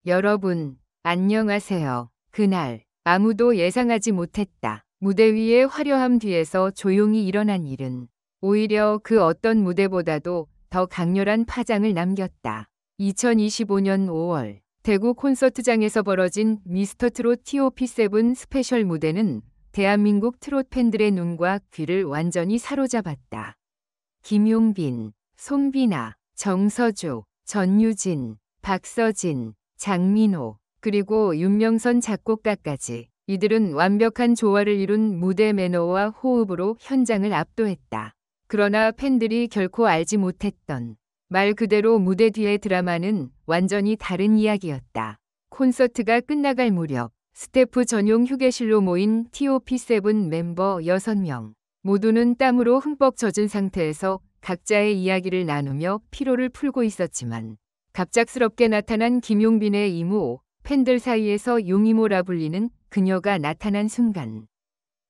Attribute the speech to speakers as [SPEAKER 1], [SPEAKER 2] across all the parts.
[SPEAKER 1] 여러분, 안녕하세요. 그날 아무도 예상하지 못했다. 무대 위의 화려함 뒤에서 조용히 일어난 일은 오히려 그 어떤 무대보다도 더 강렬한 파장을 남겼다. 2025년 5월 대구 콘서트장에서 벌어진 미스터 트롯 TOP7 스페셜 무대는 대한민국 트롯 팬들의 눈과 귀를 완전히 사로잡았다. 김용빈, 송비나, 정서주, 전유진, 박서진, 장민호, 그리고 윤명선 작곡가까지 이들은 완벽한 조화를 이룬 무대 매너와 호흡으로 현장을 압도했다. 그러나 팬들이 결코 알지 못했던 말 그대로 무대 뒤의 드라마는 완전히 다른 이야기였다. 콘서트가 끝나갈 무렵 스태프 전용 휴게실로 모인 TOP7 멤버 6명 모두는 땀으로 흠뻑 젖은 상태에서 각자의 이야기를 나누며 피로를 풀고 있었지만 갑작스럽게 나타난 김용빈의 이모, 팬들 사이에서 용이모라 불리는 그녀가 나타난 순간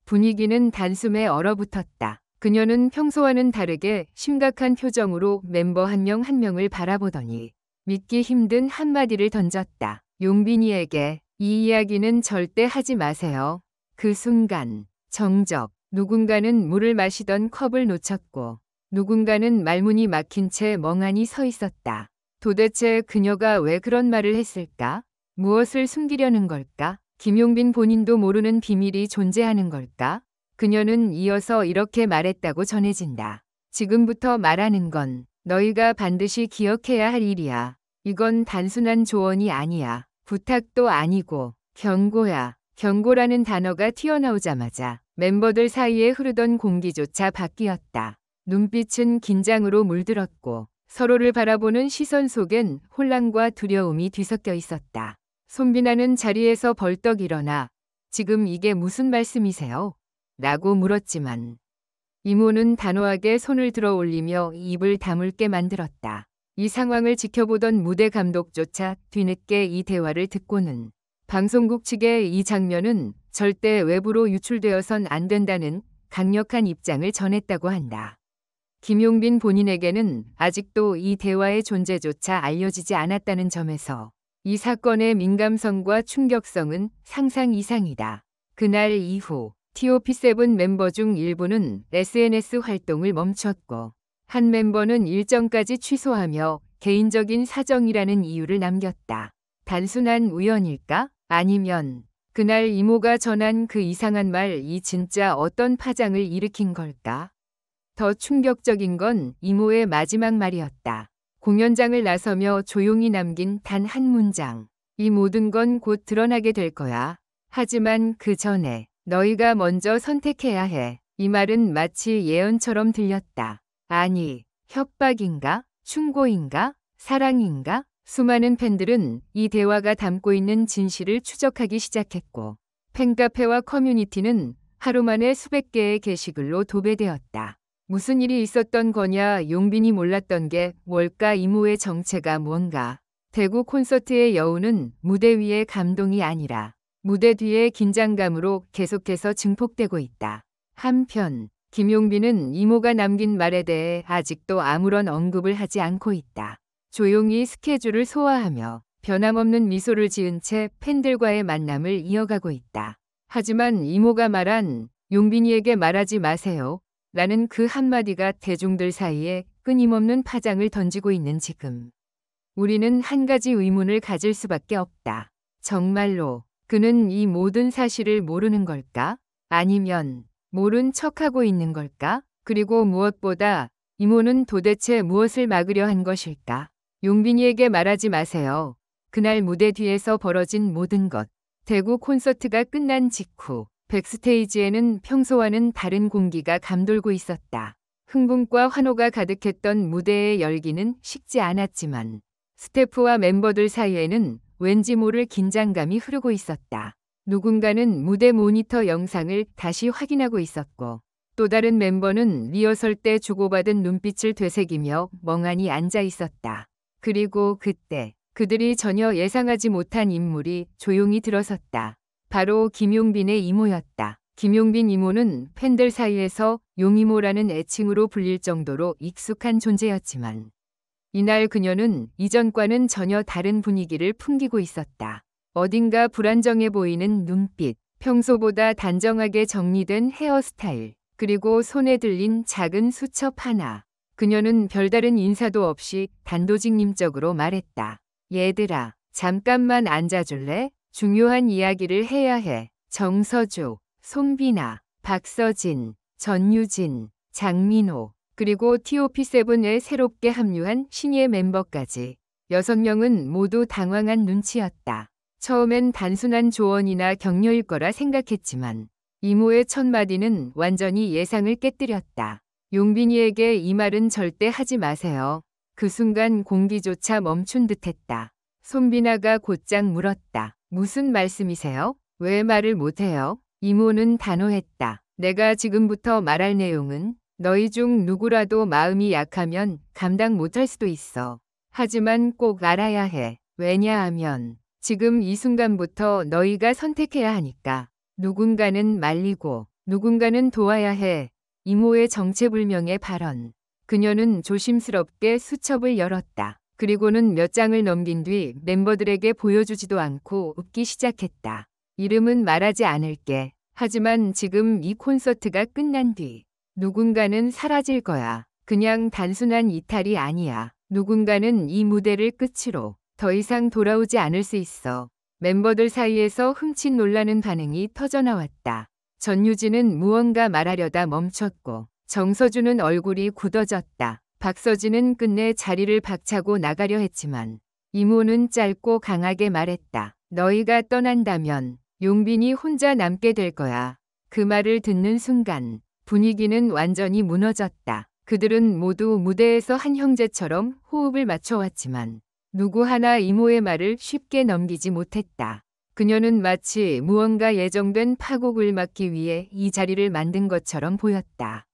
[SPEAKER 1] 분위기는 단숨에 얼어붙었다. 그녀는 평소와는 다르게 심각한 표정으로 멤버 한 명 한 명을 바라보더니 믿기 힘든 한마디를 던졌다. 용빈이에게 이 이야기는 절대 하지 마세요. 그 순간 정적, 누군가는 물을 마시던 컵을 놓쳤고 누군가는 말문이 막힌 채 멍하니 서 있었다. 도대체 그녀가 왜 그런 말을 했을까? 무엇을 숨기려는 걸까? 김용빈 본인도 모르는 비밀이 존재하는 걸까? 그녀는 이어서 이렇게 말했다고 전해진다. 지금부터 말하는 건 너희가 반드시 기억해야 할 일이야. 이건 단순한 조언이 아니야. 부탁도 아니고 경고야. 경고라는 단어가 튀어나오자마자 멤버들 사이에 흐르던 공기조차 바뀌었다. 눈빛은 긴장으로 물들었고 서로를 바라보는 시선 속엔 혼란과 두려움이 뒤섞여 있었다. 손비나는 자리에서 벌떡 일어나 지금 이게 무슨 말씀이세요? 라고 물었지만 이모는 단호하게 손을 들어 올리며 입을 다물게 만들었다. 이 상황을 지켜보던 무대 감독조차 뒤늦게 이 대화를 듣고는 방송국 측에 이 장면은 절대 외부로 유출되어선 안 된다는 강력한 입장을 전했다고 한다. 김용빈 본인에게는 아직도 이 대화의 존재조차 알려지지 않았다는 점에서 이 사건의 민감성과 충격성은 상상 이상이다. 그날 이후 TOP7 멤버 중 일부는 SNS 활동을 멈췄고 한 멤버는 일정까지 취소하며 개인적인 사정이라는 이유를 남겼다. 단순한 우연일까? 아니면 그날 이모가 전한 그 이상한 말이 진짜 어떤 파장을 일으킨 걸까? 더 충격적인 건 이모의 마지막 말이었다. 공연장을 나서며 조용히 남긴 단 한 문장. 이 모든 건 곧 드러나게 될 거야. 하지만 그 전에 너희가 먼저 선택해야 해. 이 말은 마치 예언처럼 들렸다. 아니, 협박인가? 충고인가? 사랑인가? 수많은 팬들은 이 대화가 담고 있는 진실을 추적하기 시작했고 팬카페와 커뮤니티는 하루 만에 수백 개의 게시글로 도배되었다. 무슨 일이 있었던 거냐? 용빈이 몰랐던 게 뭘까? 이모의 정체가 뭔가? 대구 콘서트의 여운은 무대 위의 감동이 아니라 무대 뒤의 긴장감으로 계속해서 증폭되고 있다. 한편 김용빈은 이모가 남긴 말에 대해 아직도 아무런 언급을 하지 않고 있다. 조용히 스케줄을 소화하며 변함없는 미소를 지은 채 팬들과의 만남을 이어가고 있다. 하지만 이모가 말한 용빈이에게 말하지 마세요. 라는 그 한마디가 대중들 사이에 끊임없는 파장을 던지고 있는 지금. 우리는 한 가지 의문을 가질 수밖에 없다. 정말로 그는 이 모든 사실을 모르는 걸까? 아니면 모른 척하고 있는 걸까? 그리고 무엇보다 이모는 도대체 무엇을 막으려 한 것일까? 용빈이에게 말하지 마세요. 그날 무대 뒤에서 벌어진 모든 것. 대구 콘서트가 끝난 직후 백스테이지에는 평소와는 다른 공기가 감돌고 있었다. 흥분과 환호가 가득했던 무대의 열기는 식지 않았지만 스태프와 멤버들 사이에는 왠지 모를 긴장감이 흐르고 있었다. 누군가는 무대 모니터 영상을 다시 확인하고 있었고 또 다른 멤버는 리허설 때 주고받은 눈빛을 되새기며 멍하니 앉아 있었다. 그리고 그때 그들이 전혀 예상하지 못한 인물이 조용히 들어섰다. 바로 김용빈의 이모였다. 김용빈 이모는 팬들 사이에서 용이모라는 애칭으로 불릴 정도로 익숙한 존재였지만 이날 그녀는 이전과는 전혀 다른 분위기를 풍기고 있었다. 어딘가 불안정해 보이는 눈빛, 평소보다 단정하게 정리된 헤어스타일, 그리고 손에 들린 작은 수첩 하나. 그녀는 별다른 인사도 없이 단도직입적으로 말했다. 얘들아, 잠깐만 앉아줄래? 중요한 이야기를 해야 해. 정서주, 손비나, 박서진, 전유진, 장민호, 그리고 TOP7에 새롭게 합류한 신예 멤버까지 6명은 모두 당황한 눈치였다. 처음엔 단순한 조언이나 격려일 거라 생각했지만 이모의 첫 마디는 완전히 예상을 깨뜨렸다. 용빈이에게 이 말은 절대 하지 마세요. 그 순간 공기조차 멈춘 듯했다. 손비나가 곧장 물었다. 무슨 말씀이세요? 왜 말을 못해요? 이모는 단호했다. 내가 지금부터 말할 내용은 너희 중 누구라도 마음이 약하면 감당 못할 수도 있어. 하지만 꼭 알아야 해. 왜냐하면 지금 이 순간부터 너희가 선택해야 하니까. 누군가는 말리고 누군가는 도와야 해. 이모의 정체불명의 발언. 그녀는 조심스럽게 수첩을 열었다. 그리고는 몇 장을 넘긴 뒤 멤버들에게 보여주지도 않고 웃기 시작했다. 이름은 말하지 않을게. 하지만 지금 이 콘서트가 끝난 뒤 누군가는 사라질 거야. 그냥 단순한 이탈이 아니야. 누군가는 이 무대를 끝으로 더 이상 돌아오지 않을 수 있어. 멤버들 사이에서 흠칫 놀라는 반응이 터져나왔다. 전유진은 무언가 말하려다 멈췄고 정서주는 얼굴이 굳어졌다. 박서진은 끝내 자리를 박차고 나가려 했지만 이모는 짧고 강하게 말했다. 너희가 떠난다면 용빈이 혼자 남게 될 거야. 그 말을 듣는 순간 분위기는 완전히 무너졌다. 그들은 모두 무대에서 한 형제처럼 호흡을 맞춰왔지만 누구 하나 이모의 말을 쉽게 넘기지 못했다. 그녀는 마치 무언가 예정된 파국을 막기 위해 이 자리를 만든 것처럼 보였다.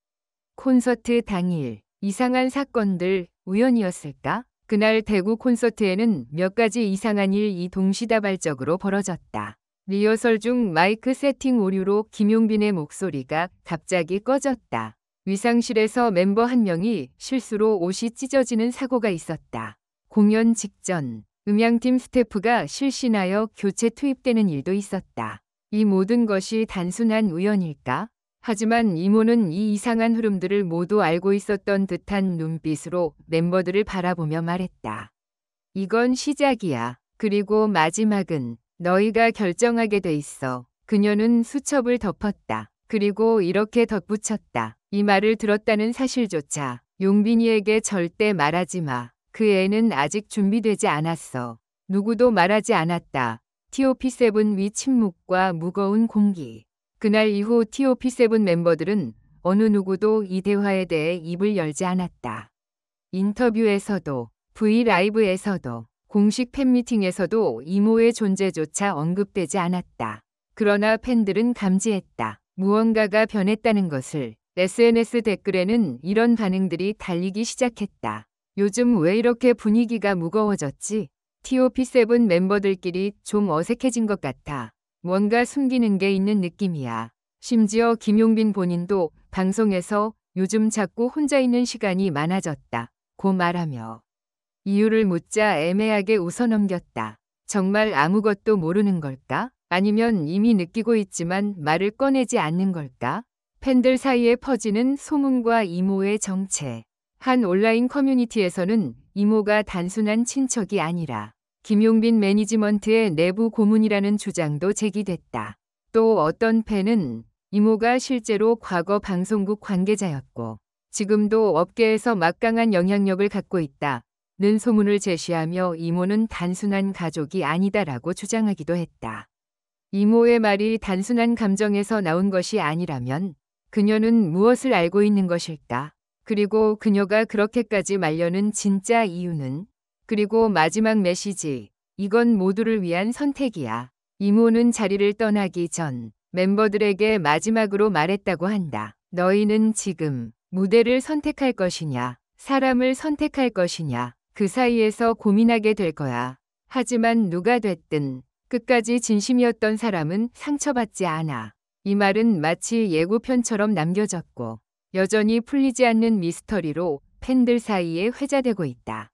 [SPEAKER 1] 콘서트 당일, 이상한 사건들 우연이었을까? 그날 대구 콘서트에는 몇 가지 이상한 일이 동시다발적으로 벌어졌다. 리허설 중 마이크 세팅 오류로 김용빈의 목소리가 갑자기 꺼졌다. 위상실에서 멤버 한 명이 실수로 옷이 찢어지는 사고가 있었다. 공연 직전 음향팀 스태프가 실신하여 교체 투입되는 일도 있었다. 이 모든 것이 단순한 우연일까? 하지만 이모는 이 이상한 흐름들을 모두 알고 있었던 듯한 눈빛으로 멤버들을 바라보며 말했다. 이건 시작이야. 그리고 마지막은 너희가 결정하게 돼 있어. 그녀는 수첩을 덮었다. 그리고 이렇게 덧붙였다. 이 말을 들었다는 사실조차 용빈이에게 절대 말하지 마. 그 애는 아직 준비되지 않았어. 누구도 말하지 않았다. TOP7 위 침묵과 무거운 공기. 그날 이후 TOP7 멤버들은 어느 누구도 이 대화에 대해 입을 열지 않았다. 인터뷰에서도 브이라이브에서도 공식 팬미팅에서도 이모의 존재조차 언급되지 않았다. 그러나 팬들은 감지했다. 무언가가 변했다는 것을. SNS 댓글에는 이런 반응들이 달리기 시작했다. 요즘 왜 이렇게 분위기가 무거워졌지? TOP7 멤버들끼리 좀 어색해진 것 같아. 뭔가 숨기는 게 있는 느낌이야. 심지어 김용빈 본인도 방송에서 요즘 자꾸 혼자 있는 시간이 많아졌다. 고 말하며 이유를 묻자 애매하게 웃어넘겼다. 정말 아무것도 모르는 걸까? 아니면 이미 느끼고 있지만 말을 꺼내지 않는 걸까? 팬들 사이에 퍼지는 소문과 이모의 정체. 한 온라인 커뮤니티에서는 이모가 단순한 친척이 아니라 김용빈 매니지먼트의 내부 고문이라는 주장도 제기됐다. 또 어떤 팬은 이모가 실제로 과거 방송국 관계자였고 지금도 업계에서 막강한 영향력을 갖고 있다는 소문을 제시하며 이모는 단순한 가족이 아니다라고 주장하기도 했다. 이모의 말이 단순한 감정에서 나온 것이 아니라면 그녀는 무엇을 알고 있는 것일까? 그리고 그녀가 그렇게까지 말려는 진짜 이유는? 그리고 마지막 메시지. 이건 모두를 위한 선택이야. 이모는 자리를 떠나기 전 멤버들에게 마지막으로 말했다고 한다. 너희는 지금 무대를 선택할 것이냐, 사람을 선택할 것이냐, 그 사이에서 고민하게 될 거야. 하지만 누가 됐든 끝까지 진심이었던 사람은 상처받지 않아. 이 말은 마치 예고편처럼 남겨졌고 여전히 풀리지 않는 미스터리로 팬들 사이에 회자되고 있다.